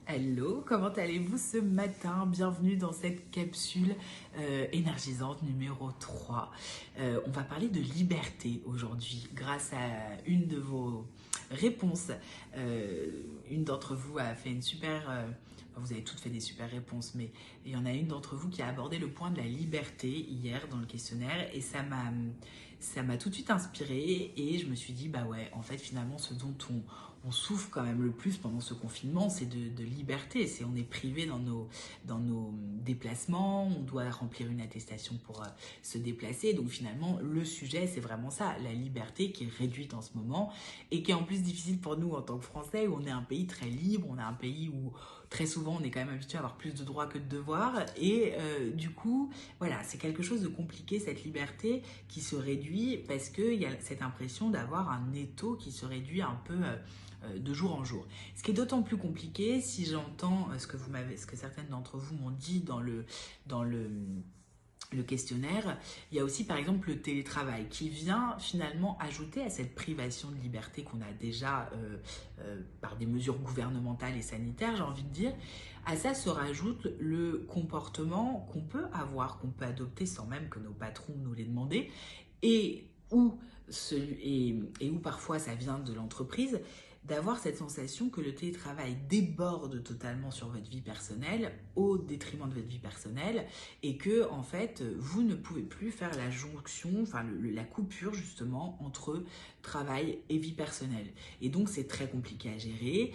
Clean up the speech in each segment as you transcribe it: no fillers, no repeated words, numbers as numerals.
Hello, comment allez-vous ce matin? Bienvenue dans cette capsule énergisante numéro 3. On va parler de liberté aujourd'hui grâce à une de vos réponses. Une d'entre vous a fait une super... vous avez toutes fait des super réponses, mais il y en a une d'entre vous qui a abordé le point de la liberté hier dans le questionnaire et ça m'a tout de suite inspirée et je me suis dit, bah ouais, en fait finalement ce dont on souffre quand même le plus pendant ce confinement, c'est de liberté. On est privé dans nos déplacements, on doit remplir une attestation pour se déplacer. Donc finalement, le sujet, c'est vraiment ça, la liberté qui est réduite en ce moment et qui est en plus difficile pour nous en tant que Français, où on est un pays très libre, on est un pays où très souvent on est quand même habitué à avoir plus de droits que de devoirs. Et du coup, voilà, c'est quelque chose de compliqué, cette liberté qui se réduit parce qu'il y a cette impression d'avoir un étau qui se réduit un peu de jour en jour. Ce qui est d'autant plus compliqué si j'entends ce que certaines d'entre vous m'ont dit dans le questionnaire. Il y a aussi par exemple le télétravail qui vient finalement ajouter à cette privation de liberté qu'on a déjà par des mesures gouvernementales et sanitaires, j'ai envie de dire. À ça se rajoute le comportement qu'on peut avoir, qu'on peut adopter sans même que nos patrons nous les demandent et où, et où parfois ça vient de l'entreprise, d'avoir cette sensation que le télétravail déborde totalement sur votre vie personnelle au détriment de votre vie personnelle et que en fait vous ne pouvez plus faire la jonction, enfin la coupure justement entre travail et vie personnelle. Et donc c'est très compliqué à gérer,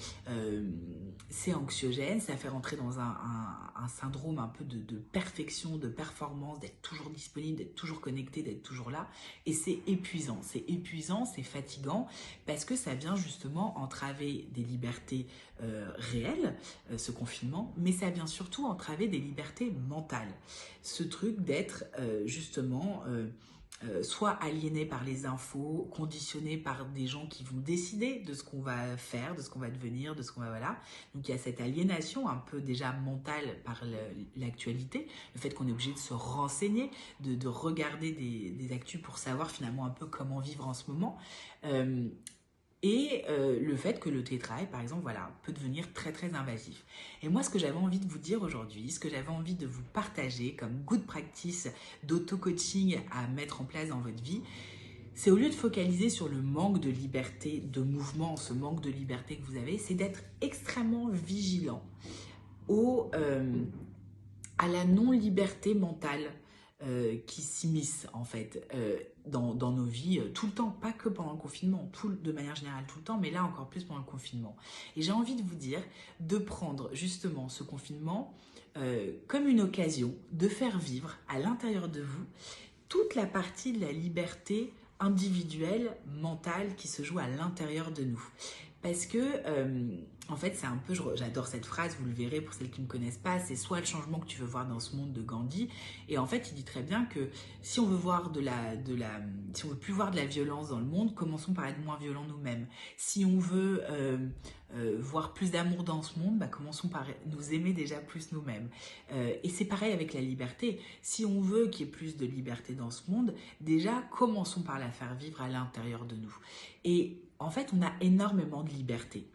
c'est anxiogène, ça fait rentrer dans un syndrome un peu de perfection, de performance, d'être toujours disponible, d'être toujours connecté, d'être toujours là. Et c'est épuisant, c'est fatigant parce que ça vient justement entraver des libertés réelles, ce confinement, mais ça vient surtout entraver des libertés mentales. Ce truc d'être soit aliéné par les infos, conditionné par des gens qui vont décider de ce qu'on va faire, de ce qu'on va devenir, de ce qu'on va... Voilà. Donc il y a cette aliénation un peu déjà mentale par l'actualité, le fait qu'on est obligé de se renseigner, de regarder des actus pour savoir finalement un peu comment vivre en ce moment. Le fait que le télétravail, par exemple, voilà, peut devenir très très invasif. Et moi, ce que j'avais envie de vous dire aujourd'hui, ce que j'avais envie de vous partager comme good practice d'auto-coaching à mettre en place dans votre vie, c'est au lieu de focaliser sur le manque de liberté de mouvement, ce manque de liberté que vous avez, c'est d'être extrêmement vigilant à la non-liberté mentale qui s'immisce en fait dans nos vies tout le temps, pas que pendant le confinement, de manière générale tout le temps, mais là encore plus pendant le confinement. Et j'ai envie de vous dire de prendre justement ce confinement comme une occasion de faire vivre à l'intérieur de vous toute la partie de la liberté individuelle, mentale qui se joue à l'intérieur de nous. Parce que, en fait, c'est un peu, j'adore cette phrase, vous le verrez pour celles qui ne me connaissent pas, c'est soit le changement que tu veux voir dans ce monde de Gandhi. Et en fait, il dit très bien que si on veut voir si on veut plus voir de la violence dans le monde, commençons par être moins violents nous-mêmes. Si on veut voir plus d'amour dans ce monde, bah, commençons par nous aimer déjà plus nous-mêmes. Et c'est pareil avec la liberté. Si on veut qu'il y ait plus de liberté dans ce monde, déjà, commençons par la faire vivre à l'intérieur de nous. Et en fait, on a énormément de liberté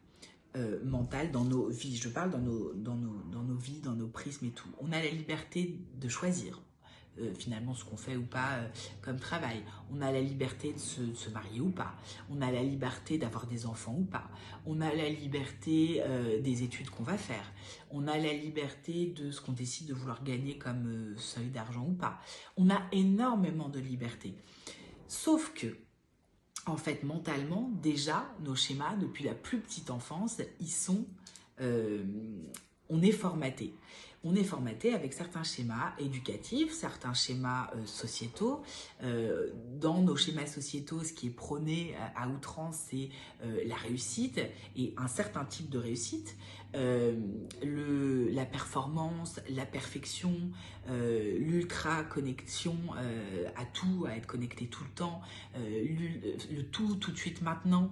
mentale dans nos vies. Je parle dans nos vies, dans nos prismes et tout. On a la liberté de choisir finalement ce qu'on fait ou pas comme travail. On a la liberté de se marier ou pas. On a la liberté d'avoir des enfants ou pas. On a la liberté des études qu'on va faire. On a la liberté de ce qu'on décide de vouloir gagner comme seuil d'argent ou pas. On a énormément de liberté. Sauf que en fait, mentalement, déjà, nos schémas, depuis la plus petite enfance, on est formaté. On est formaté avec certains schémas éducatifs, certains schémas sociétaux. Dans nos schémas sociétaux, ce qui est prôné à outrance, c'est la réussite et un certain type de réussite. La performance, la perfection, l'ultra-connexion à tout, à être connecté tout le temps, le tout de suite maintenant,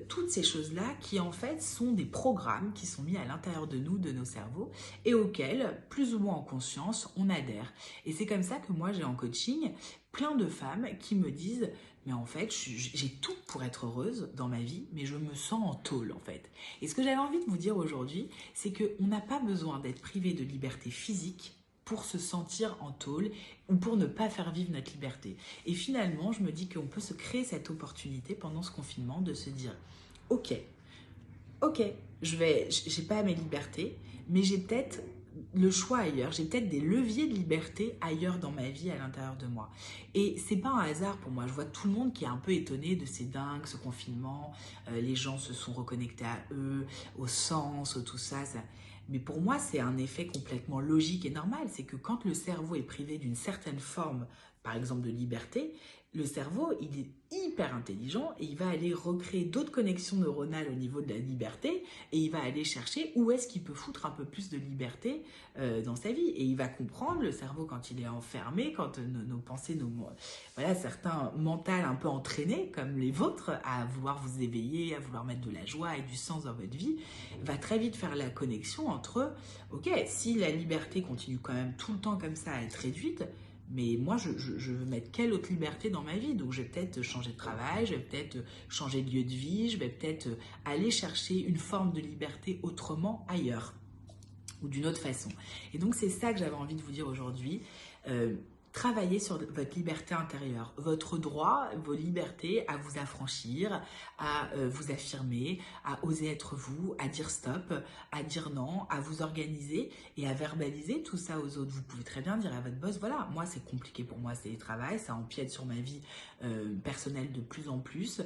toutes ces choses-là qui en fait sont des programmes qui sont mis à l'intérieur de nous, de nos cerveaux, et auxquels, plus ou moins en conscience, on adhère. Et c'est comme ça que moi j'ai en coaching plein de femmes qui me disent mais en fait j'ai tout pour être heureuse dans ma vie, mais je me sens en tôle en fait. Et ce que j'avais envie de vous dire aujourd'hui, c'est qu'on n'a pas besoin d'être privé de liberté physique pour se sentir en tôle ou pour ne pas faire vivre notre liberté. Et finalement, je me dis qu'on peut se créer cette opportunité pendant ce confinement de se dire ok, j'ai pas mes libertés, mais j'ai peut-être le choix ailleurs, j'ai peut-être des leviers de liberté ailleurs dans ma vie, à l'intérieur de moi. Et c'est pas un hasard pour moi, je vois tout le monde qui est un peu étonné de ces dingues, ce confinement, les gens se sont reconnectés à eux, au sens, tout ça. Mais pour moi, c'est un effet complètement logique et normal, c'est que quand le cerveau est privé d'une certaine forme, par exemple de liberté, le cerveau, il est hyper intelligent et il va aller recréer d'autres connexions neuronales au niveau de la liberté et il va aller chercher où est-ce qu'il peut foutre un peu plus de liberté dans sa vie. Et il va comprendre, le cerveau, quand il est enfermé, quand nos pensées, voilà, certains mentaux un peu entraînés, comme les vôtres, à vouloir vous éveiller, à vouloir mettre de la joie et du sens dans votre vie, va très vite faire la connexion entre, ok, si la liberté continue quand même tout le temps comme ça à être réduite, mais moi, je veux mettre quelle autre liberté dans ma vie? Donc, je vais peut-être changer de travail, je vais peut-être changer de lieu de vie, je vais peut-être aller chercher une forme de liberté autrement ailleurs ou d'une autre façon. Et donc, c'est ça que j'avais envie de vous dire aujourd'hui. Travaillez sur votre liberté intérieure, votre droit, vos libertés à vous affranchir, à vous affirmer, à oser être vous, à dire stop, à dire non, à vous organiser et à verbaliser tout ça aux autres. Vous pouvez très bien dire à votre boss, voilà, moi c'est compliqué pour moi, c'est le travail, ça empiète sur ma vie personnelle de plus en plus.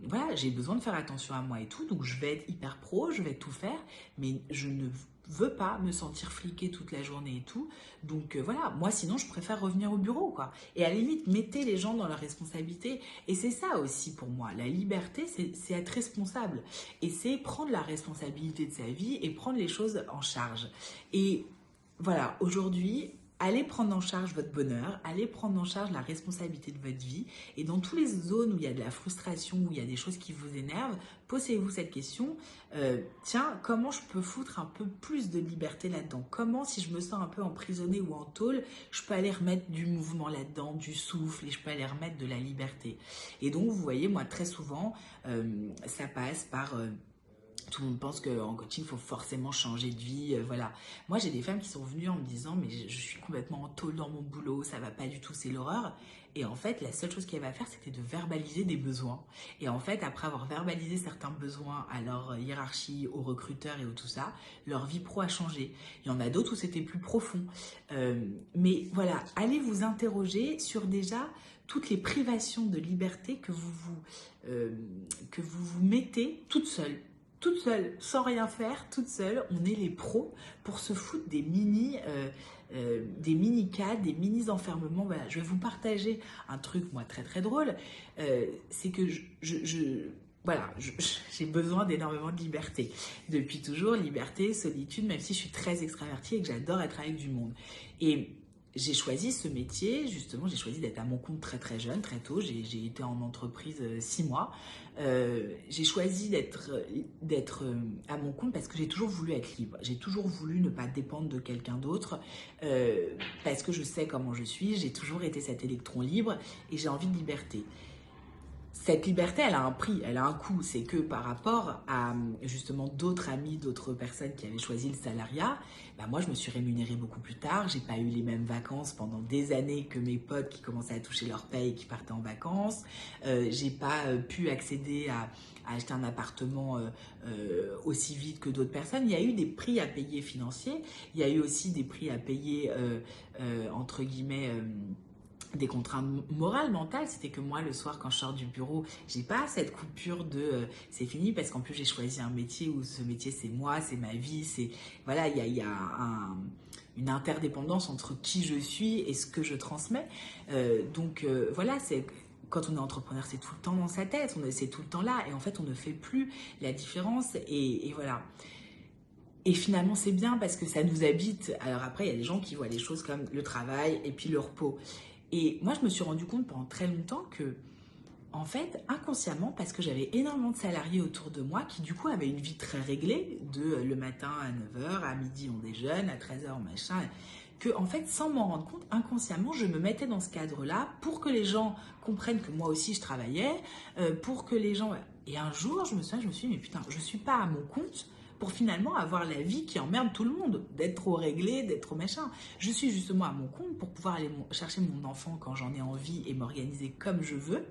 Voilà, j'ai besoin de faire attention à moi et tout, donc je vais être hyper pro, je vais tout faire, mais je ne veux pas me sentir fliquée toute la journée et tout. Donc voilà, moi sinon je préfère revenir au bureau quoi. Et à la limite, mettez les gens dans leurs responsabilités. Et c'est ça aussi pour moi, la liberté c'est être responsable. Et c'est prendre la responsabilité de sa vie et prendre les choses en charge. Et voilà, aujourd'hui, allez prendre en charge votre bonheur, allez prendre en charge la responsabilité de votre vie. Et dans toutes les zones où il y a de la frustration, où il y a des choses qui vous énervent, posez-vous cette question. Tiens, comment je peux foutre un peu plus de liberté là-dedans? Comment, si je me sens un peu emprisonnée ou en tôle, je peux aller remettre du mouvement là-dedans, du souffle, et je peux aller remettre de la liberté? Et donc, vous voyez, moi, très souvent, ça passe par... tout le monde pense qu'en coaching, il faut forcément changer de vie, voilà. Moi, j'ai des femmes qui sont venues en me disant « mais je suis complètement en tôle dans mon boulot, ça va pas du tout, c'est l'horreur ». Et en fait, la seule chose qu'elle va faire, c'était de verbaliser des besoins. Et en fait, après avoir verbalisé certains besoins à leur hiérarchie, aux recruteurs et au tout ça, leur vie pro a changé. Il y en a d'autres où c'était plus profond. Mais voilà, allez vous interroger sur déjà toutes les privations de liberté que vous mettez toute seule, sans rien faire, toute seule. On est les pros pour se foutre des mini-cas, des mini-enfermements. Voilà, je vais vous partager un truc, moi, très très drôle. C'est que voilà, j'ai besoin d'énormément de liberté. Depuis toujours, liberté, solitude, même si je suis très extravertie et que j'adore être avec du monde. Et j'ai choisi ce métier, justement, j'ai choisi d'être à mon compte très très jeune, très tôt. J'ai été en entreprise 6 mois. J'ai choisi d'être à mon compte parce que j'ai toujours voulu être libre. J'ai toujours voulu ne pas dépendre de quelqu'un d'autre parce que je sais comment je suis. J'ai toujours été cet électron libre et j'ai envie de liberté. Cette liberté, elle a un prix, elle a un coût. C'est que par rapport à justement d'autres amis, d'autres personnes qui avaient choisi le salariat, bah moi je me suis rémunérée beaucoup plus tard. J'ai pas eu les mêmes vacances pendant des années que mes potes qui commençaient à toucher leur paye et qui partaient en vacances. J'ai pas pu accéder à acheter un appartement aussi vite que d'autres personnes. Il y a eu des prix à payer financiers. Il y a eu aussi des prix à payer entre guillemets des contraintes morales, mentales. C'était que moi, le soir, quand je sors du bureau, j'ai pas cette coupure de c'est fini, parce qu'en plus j'ai choisi un métier où ce métier c'est moi, c'est ma vie, c'est voilà, il y a une interdépendance entre qui je suis et ce que je transmets. Donc voilà, c'est quand on est entrepreneur, c'est tout le temps dans sa tête, c'est tout le temps là, et en fait on ne fait plus la différence, et voilà. Et finalement, c'est bien parce que ça nous habite. Alors après, il y a des gens qui voient les choses comme le travail et puis le repos. Et moi, je me suis rendu compte pendant très longtemps que, en fait, inconsciemment, parce que j'avais énormément de salariés autour de moi qui, du coup, avaient une vie très réglée, le matin à 9h, à midi on déjeune, à 13h machin, que, en fait, sans m'en rendre compte, inconsciemment, je me mettais dans ce cadre-là pour que les gens comprennent que moi aussi je travaillais, pour que les gens... Et un jour, je me suis dit, mais putain, je suis pas à mon compte pour finalement avoir la vie qui emmerde tout le monde, d'être trop réglé, d'être trop machin. Je suis justement à mon compte pour pouvoir aller chercher mon enfant quand j'en ai envie et m'organiser comme je veux,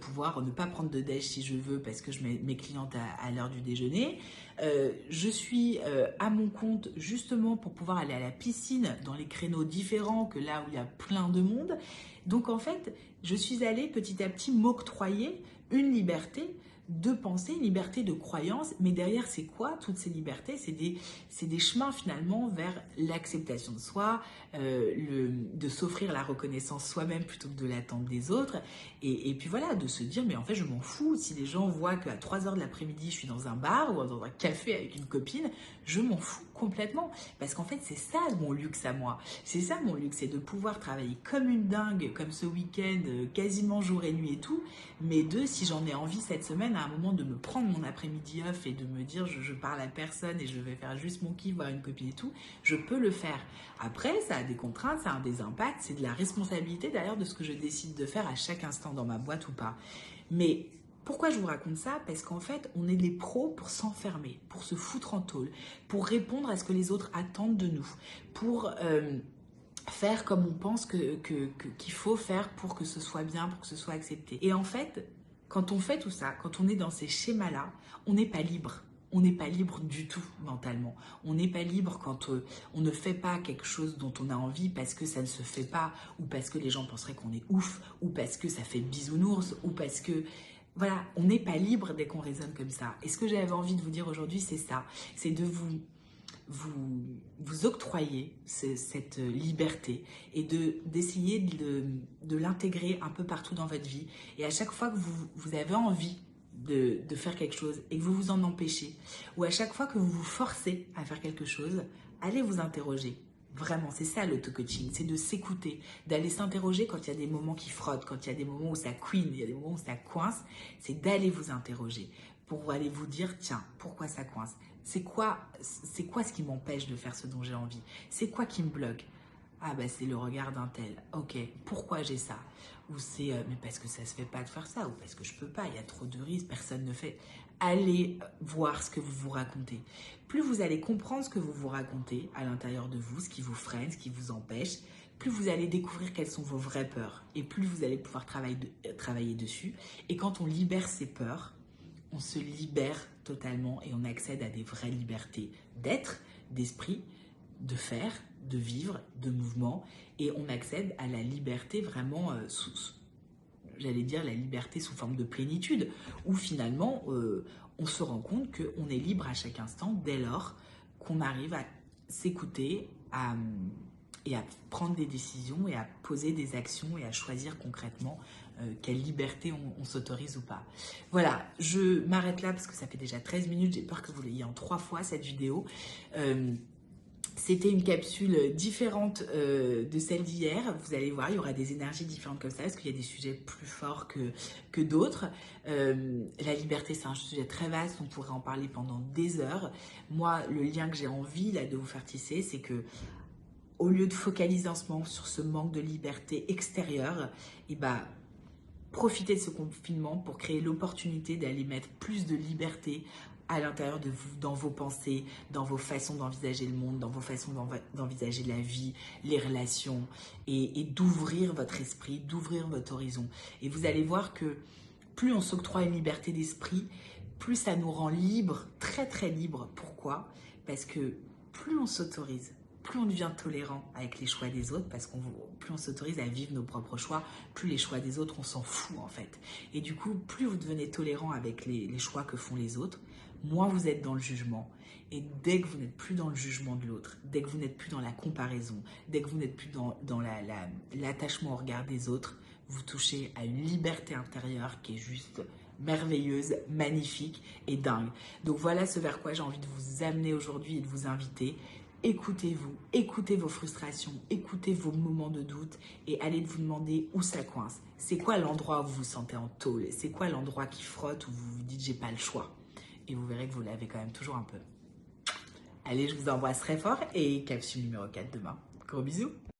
pouvoir ne pas prendre de déj si je veux parce que je mets mes clientes à l'heure du déjeuner. Je suis à mon compte justement pour pouvoir aller à la piscine dans les créneaux différents que là où il y a plein de monde. Donc en fait, je suis allée petit à petit m'octroyer une liberté de pensée, une liberté de croyance, mais derrière c'est quoi toutes ces libertés? C'est des chemins finalement vers l'acceptation de soi, de s'offrir la reconnaissance soi-même plutôt que de l'attendre des autres, et puis voilà, de se dire mais en fait je m'en fous, si les gens voient qu'à 3 heures de l'après-midi je suis dans un bar ou dans un café avec une copine, je m'en fous complètement, parce qu'en fait c'est ça mon luxe à moi, c'est ça mon luxe, c'est de pouvoir travailler comme une dingue, comme ce week-end, quasiment jour et nuit et tout, mais si j'en ai envie cette semaine, à un moment de me prendre mon après-midi off et de me dire je parle à personne et je vais faire juste mon kiff, voir une copine et tout, je peux le faire. Après, ça a des contraintes, ça a des impacts, c'est de la responsabilité d'ailleurs de ce que je décide de faire à chaque instant dans ma boîte ou pas. Mais pourquoi je vous raconte ça? Parce qu'en fait, on est des pros pour s'enfermer, pour se foutre en tôle, pour répondre à ce que les autres attendent de nous, pour... faire comme on pense qu'il faut faire pour que ce soit bien, pour que ce soit accepté. Et en fait, quand on fait tout ça, quand on est dans ces schémas-là, on n'est pas libre. On n'est pas libre du tout mentalement. On n'est pas libre quand on ne fait pas quelque chose dont on a envie parce que ça ne se fait pas, ou parce que les gens penseraient qu'on est ouf, ou parce que ça fait bisounours, ou parce que... Voilà, on n'est pas libre dès qu'on raisonne comme ça. Et ce que j'avais envie de vous dire aujourd'hui, c'est ça. C'est de vous octroyer cette liberté et d'essayer de l'intégrer un peu partout dans votre vie. Et à chaque fois que vous avez envie de faire quelque chose et que vous vous en empêchez, ou à chaque fois que vous vous forcez à faire quelque chose, allez vous interroger. Vraiment, c'est ça l'auto-coaching, c'est de s'écouter, d'aller s'interroger quand il y a des moments qui frottent, quand il y a des moments où ça couine, il y a des moments où ça coince, c'est d'aller vous interroger pour aller vous dire, tiens, pourquoi ça coince? C'est quoi ce qui m'empêche de faire ce dont j'ai envie? C'est quoi qui me bloque? Ah bah c'est le regard d'un tel. Ok, pourquoi j'ai ça? Ou c'est mais parce que ça se fait pas de faire ça, ou parce que je peux pas, il y a trop de risques, personne ne fait. Allez voir ce que vous vous racontez. Plus vous allez comprendre ce que vous vous racontez à l'intérieur de vous, ce qui vous freine, ce qui vous empêche, plus vous allez découvrir quelles sont vos vraies peurs, et plus vous allez pouvoir travailler dessus. Et quand on libère ses peurs, on se libère totalement et on accède à des vraies libertés d'être, d'esprit, de faire, de vivre, de mouvement, et on accède à la liberté vraiment j'allais dire la liberté sous forme de plénitude, où finalement on se rend compte qu'on est libre à chaque instant dès lors qu'on arrive à s'écouter, et à prendre des décisions et à poser des actions et à choisir concrètement quelle liberté on s'autorise ou pas. Voilà, je m'arrête là parce que ça fait déjà 13 minutes, j'ai peur que vous l'ayez en 3 fois cette vidéo. C'était une capsule différente de celle d'hier. Vous allez voir, il y aura des énergies différentes comme ça, parce qu'il y a des sujets plus forts que d'autres. La liberté, c'est un sujet très vaste, on pourrait en parler pendant des heures. Moi, le lien que j'ai envie là, de vous faire tisser, c'est que au lieu de focaliser en ce moment sur ce manque de liberté extérieure, et profitez de ce confinement pour créer l'opportunité d'aller mettre plus de liberté à l'intérieur de vous, dans vos pensées, dans vos façons d'envisager le monde, dans vos façons d'envisager la vie, les relations, et d'ouvrir votre esprit, d'ouvrir votre horizon. Et vous allez voir que plus on s'octroie une liberté d'esprit, plus ça nous rend libres, très très libres. Pourquoi? Parce que plus on s'autorise, plus on devient tolérant avec les choix des autres, parce que plus on s'autorise à vivre nos propres choix, plus les choix des autres, on s'en fout en fait. Et du coup, plus vous devenez tolérant avec les choix que font les autres, moins vous êtes dans le jugement. Et dès que vous n'êtes plus dans le jugement de l'autre, dès que vous n'êtes plus dans la comparaison, dès que vous n'êtes plus dans l'attachement au regard des autres, vous touchez à une liberté intérieure qui est juste merveilleuse, magnifique et dingue. Donc voilà ce vers quoi j'ai envie de vous amener aujourd'hui et de vous inviter. Écoutez-vous, écoutez vos frustrations, écoutez vos moments de doute et allez vous demander où ça coince. C'est quoi l'endroit où vous vous sentez en tôle? C'est quoi l'endroit qui frotte où vous vous dites j'ai pas le choix? Et vous verrez que vous l'avez quand même toujours un peu. Allez, je vous embrasse très fort et capsule numéro 4 demain. Gros bisous.